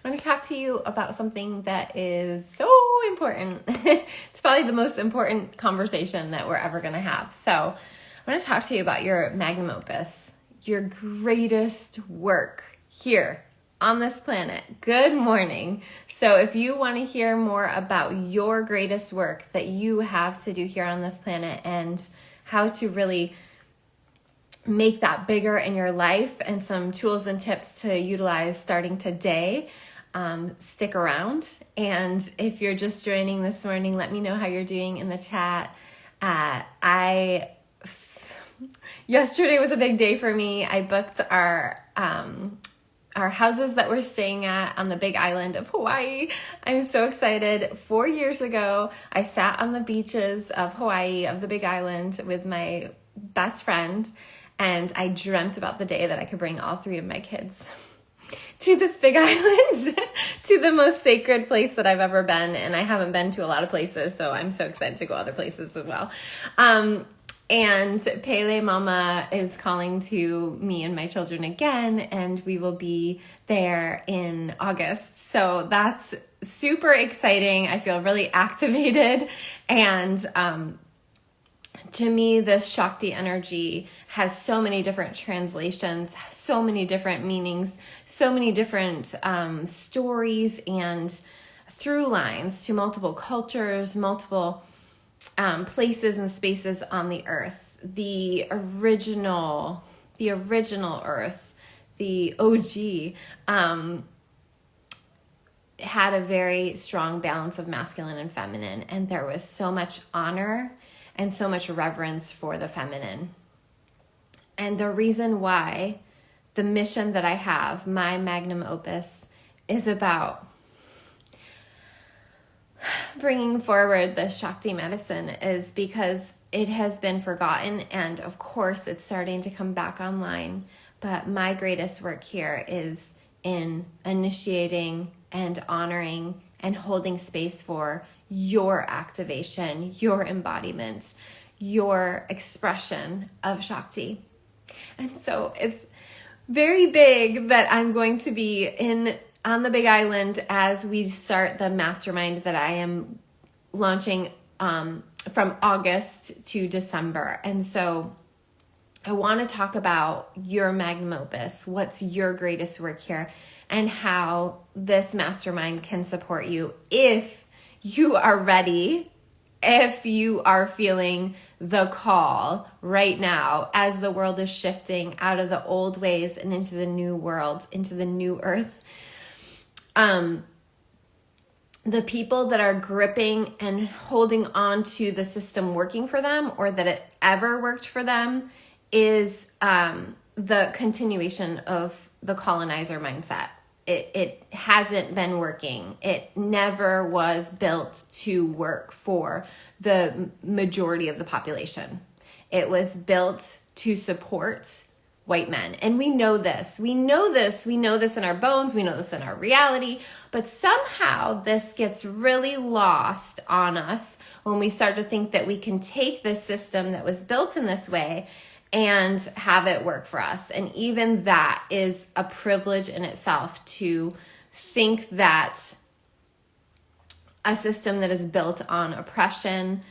I want to talk to you about something that is so important. It's probably the most important conversation that we're ever going to have. So I want to talk to you about your Magnum Opus, your greatest work here on this planet. Good morning. So if you want to hear more about your greatest work that you have to do here on this planet and how to really make that bigger in your life and some tools and tips to utilize starting today, stick around. And if you're just joining this morning, let me know how you're doing in the chat. Yesterday was a big day for me. I booked our houses that we're staying at on the big island of Hawaii. I'm so excited. 4 years ago, I sat on the beaches of Hawaii, of the big island, with my best friend, and I dreamt about the day that I could bring all 3 of my kids to this big island, to the most sacred place that I've ever been. And I haven't been to a lot of places, so I'm so excited to go other places as well. And Pele Mama is calling to me and my children again, and we will be there in August. So that's super exciting. I feel really activated. And to me, this Shakti energy has so many different translations, so many different meanings, so many different stories and through lines to multiple cultures, multiple places and spaces on the earth. The original earth, the OG, had a very strong balance of masculine and feminine, and there was so much honor and so much reverence for the feminine. And the reason why the mission that I have, my Magnum Opus, is about bringing forward the Shakti medicine is because it has been forgotten, and of course it's starting to come back online. But my greatest work here is in initiating and honoring and holding space for your activation, your embodiment, your expression of Shakti. And so it's very big that I'm going to be on the Big Island as we start the mastermind that I am launching from August to December. And so I want to talk about your Magnum Opus, what's your greatest work here, and how this mastermind can support you if you are ready, if you are feeling the call right now as the world is shifting out of the old ways and into the new world, into the new earth. The people that are gripping and holding on to the system working for them, or that it ever worked for them, is the continuation of the colonizer mindset. It hasn't been working. It never was built to work for the majority of the population. It was built to support white men. And we know this. We know this in our bones. We know this in our reality. But somehow this gets really lost on us when we start to think that we can take this system that was built in this way and have it work for us. And even that is a privilege in itself, to think that a system that is built on oppression,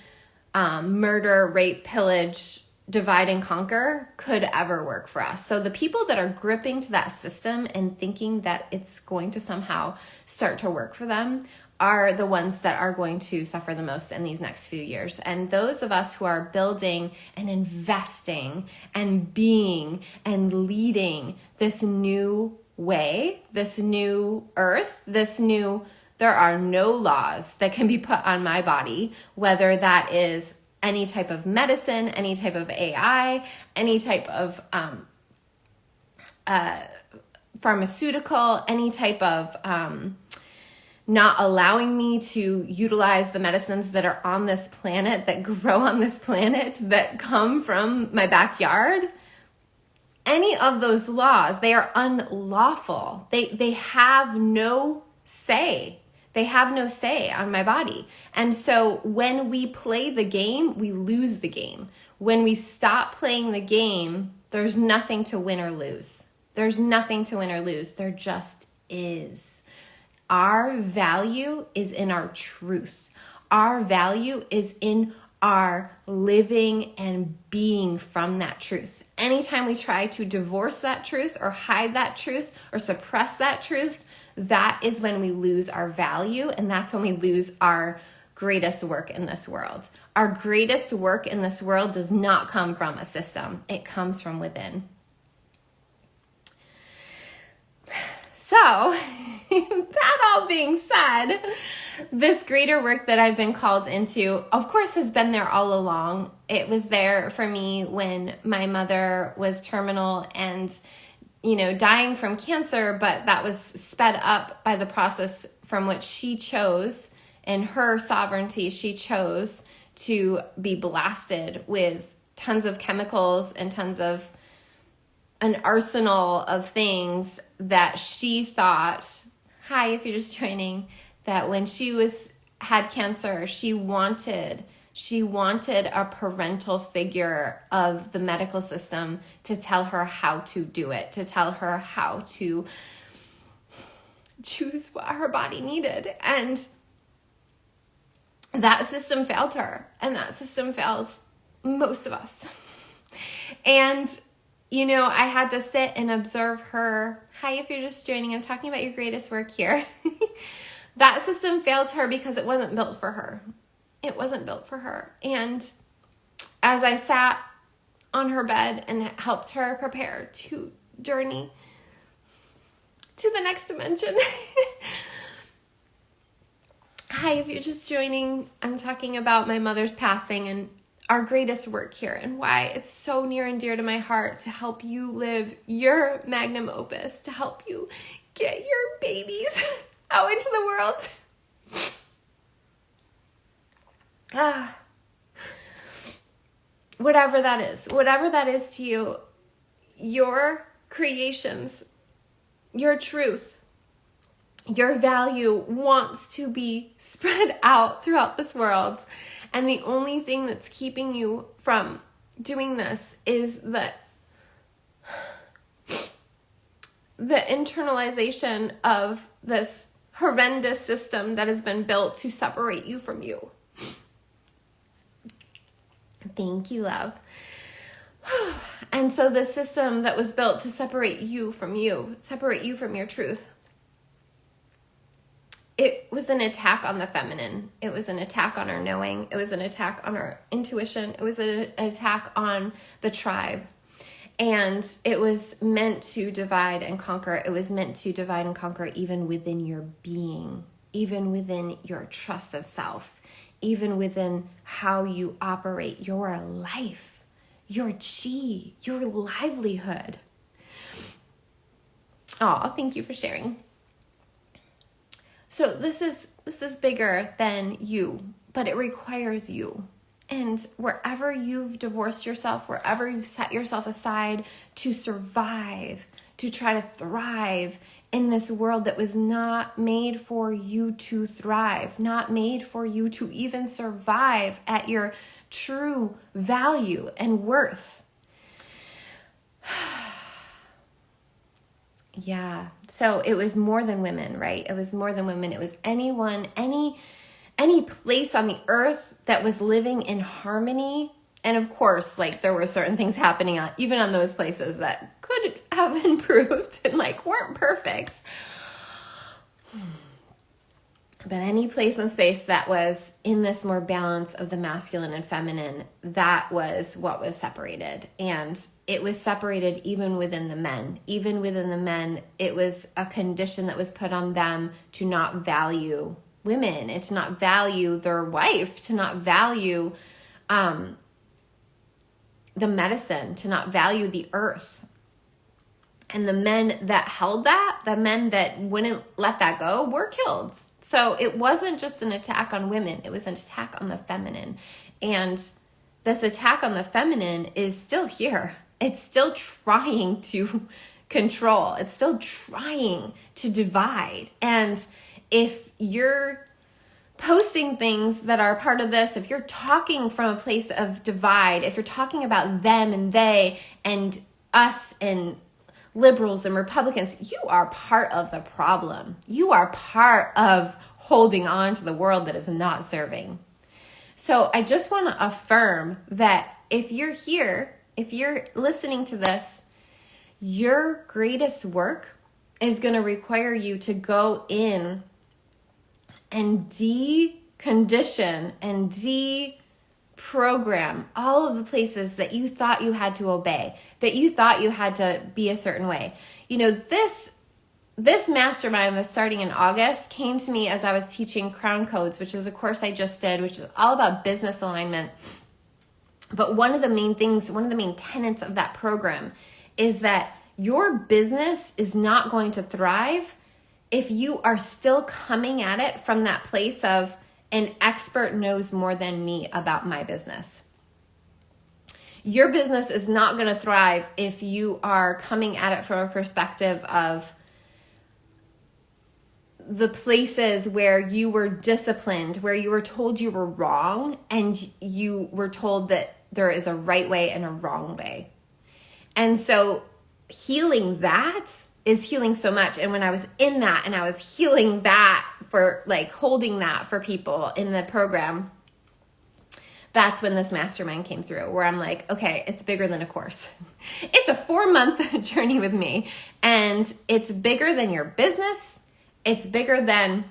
murder, rape, pillage, divide and conquer could ever work for us. So the people that are gripping to that system and thinking that it's going to somehow start to work for them are the ones that are going to suffer the most in these next few years. And those of us who are building and investing and being and leading this new way, this new earth, there are no laws that can be put on my body, whether that is any type of medicine, any type of AI, any type of pharmaceutical, any type of not allowing me to utilize the medicines that are on this planet, that grow on this planet, that come from my backyard. Any of those laws, they are unlawful. They have no say. They have no say on my body. And so when we play the game, we lose the game. When we stop playing the game, there's nothing to win or lose. There's nothing to win or lose. There just is. our value is in our truth. Our value is in our living and being from that truth. Anytime we try to divorce that truth or hide that truth or suppress that truth, that is when we lose our value, and that's when we lose our greatest work in this world. Our greatest work in this world does not come from a system. It comes from within. So, that all being said, this greater work that I've been called into, of course, has been there all along. It was there for me when my mother was terminal and, dying from cancer, but that was sped up by the process from which she chose, in her sovereignty, she chose to be blasted with tons of chemicals and tons of an arsenal of things that she thought, hi, if you're just joining, that when she had cancer, she wanted a parental figure of the medical system to tell her how to do it, to tell her how to choose what her body needed. And that system failed her, and that system fails most of us. And I had to sit and observe her. Hi, if you're just joining, I'm talking about your greatest work here. That system failed her because it wasn't built for her. It wasn't built for her. And as I sat on her bed and helped her prepare to journey to the next dimension. Hi, if you're just joining, I'm talking about my mother's passing and our greatest work here, and why it's so near and dear to my heart to help you live your magnum opus, to help you get your babies out into the world. Whatever that is to you, your creations, your truth, your value wants to be spread out throughout this world. And the only thing that's keeping you from doing this is the internalization of this horrendous system that has been built to separate you from you. Thank you, love. And so the system that was built to separate you, separate you from your truth, it was an attack on the feminine. It was an attack on our knowing. It was an attack on our intuition. It was an attack on the tribe. And it was meant to divide and conquer. It was meant to divide and conquer even within your being, even within your trust of self, even within how you operate your life, your chi, your livelihood. Oh, thank you for sharing. So this is bigger than you, but it requires you. And wherever you've divorced yourself, wherever you've set yourself aside to survive, to try to thrive in this world that was not made for you to thrive, not made for you to even survive at your true value and worth. Yeah. So it was more than women, right? It was more than women. It was anyone, any place on the earth that was living in harmony. And of course, there were certain things happening even on those places that could have improved and weren't perfect. But any place and space that was in this more balance of the masculine and feminine, that was what was separated. And it was separated even within the men. Even within the men, it was a condition that was put on them to not value women and to not value their wife, to not value the medicine, to not value the earth. And the men that held that, the men that wouldn't let that go, were killed. So it wasn't just an attack on women, it was an attack on the feminine. And this attack on the feminine is still here. It's still trying to control. It's still trying to divide. And if you're posting things that are part of this, if you're talking from a place of divide, if you're talking about them and they and us and liberals and Republicans, you are part of the problem. You are part of holding on to the world that is not serving. So I just want to affirm that if you're here, if you're listening to this, your greatest work is going to require you to go in and decondition and deprogram all of the places that you thought you had to obey, that you thought you had to be a certain way. You know, this mastermind that's starting in August came to me as I was teaching Crown Codes, which is a course I just did, which is all about business alignment. But one of the main tenets of that program is that your business is not going to thrive if you are still coming at it from that place of an expert knows more than me about my business. Your business is not going to thrive if you are coming at it from a perspective of the places where you were disciplined, where you were told you were wrong, and you were told that there is a right way and a wrong way. And so healing that is healing so much. And when I was in that and I was healing that for like holding that for people in the program, that's when this mastermind came through, where I'm like, okay, it's bigger than a course. It's a 4-month journey with me, and it's bigger than your business. It's bigger than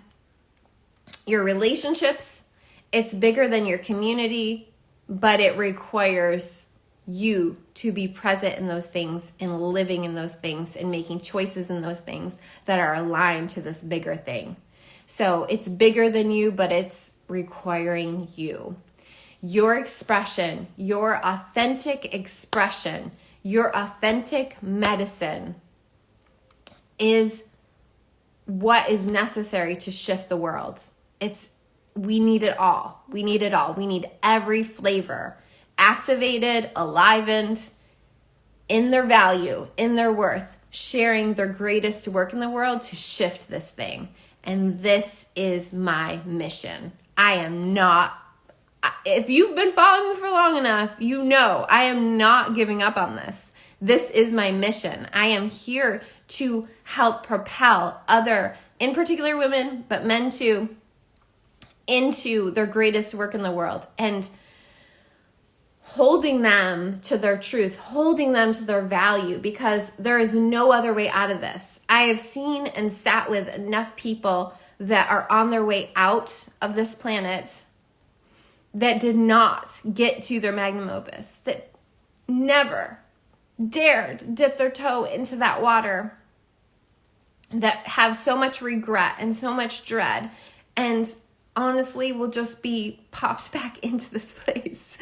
your relationships. It's bigger than your community, but it requires you to be present in those things and living in those things and making choices in those things that are aligned to this bigger thing. So it's bigger than you, but it's requiring you. Your expression, your authentic expression, your authentic medicine is what is necessary to shift the world. We need it all. We need it all. We need every flavor activated, alivened, in their value, in their worth, sharing their greatest work in the world to shift this thing. And this is my mission. If you've been following me for long enough, you know I am not giving up on this. This is my mission. I am here to help propel other, in particular women, but men too, into their greatest work in the world. And holding them to their truth, holding them to their value, because there is no other way out of this. I have seen and sat with enough people that are on their way out of this planet that did not get to their magnum opus, that never dared dip their toe into that water, that have so much regret and so much dread, and honestly will just be popped back into this place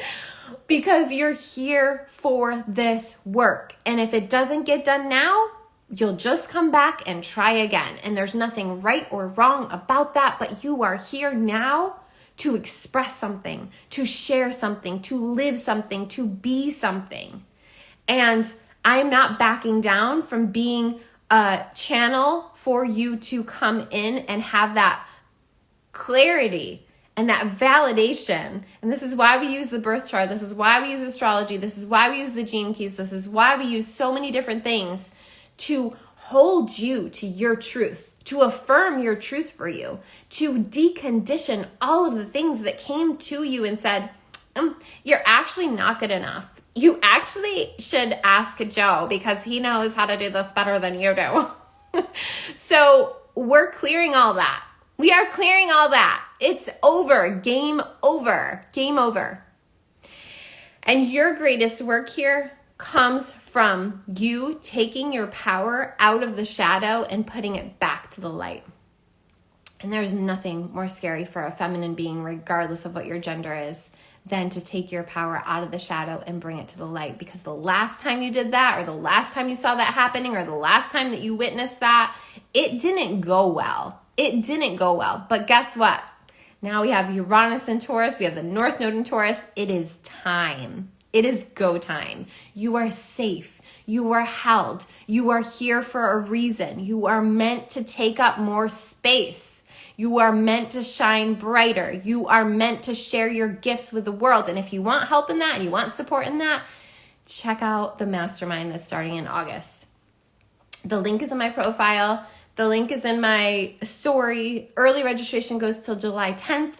because you're here for this work. And if it doesn't get done now, you'll just come back and try again. And there's nothing right or wrong about that, but you are here now to express something, to share something, to live something, to be something. And I'm not backing down from being a channel for you to come in and have that clarity and that validation. And this is why we use the birth chart. This is why we use astrology. This is why we use the gene keys. This is why we use so many different things to hold you to your truth, to affirm your truth for you, to decondition all of the things that came to you and said, you're actually not good enough. You actually should ask Joe because he knows how to do this better than you do. So we're clearing all that. We are clearing all that. It's over. Game over. Game over. And your greatest work here comes from you taking your power out of the shadow and putting it back to the light. And there's nothing more scary for a feminine being, regardless of what your gender is, than to take your power out of the shadow and bring it to the light. Because the last time you did that, or the last time you saw that happening, or the last time that you witnessed that, it didn't go well. It didn't go well. But guess what? Now we have Uranus in Taurus. We have the North Node in Taurus. It is time. It is go time. You are safe. You are held. You are here for a reason. You are meant to take up more space. You are meant to shine brighter. You are meant to share your gifts with the world. And if you want help in that and you want support in that, check out the mastermind that's starting in August. The link is in my profile. The link is in my story. Early registration goes till July 10th.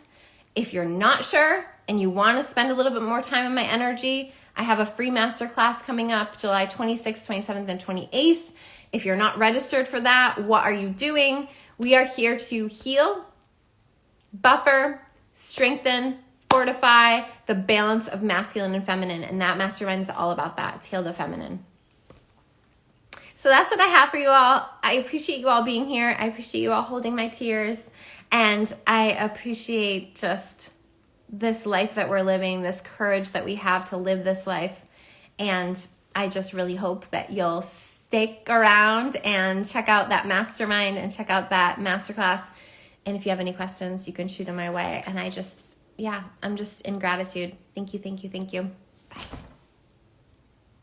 If you're not sure and you want to spend a little bit more time in my energy, I have a free masterclass coming up July 26th, 27th, and 28th. If you're not registered for that, what are you doing? We are here to heal, buffer, strengthen, fortify the balance of masculine and feminine. And that mastermind is all about that. It's Heal the Feminine. So that's what I have for you all. I appreciate you all being here. I appreciate you all holding my tears. And I appreciate just this life that we're living, this courage that we have to live this life. And I just really hope that you'll stick around and check out that mastermind and check out that masterclass. And if you have any questions, you can shoot them my way. And I'm just in gratitude. Thank you, thank you, thank you. Bye.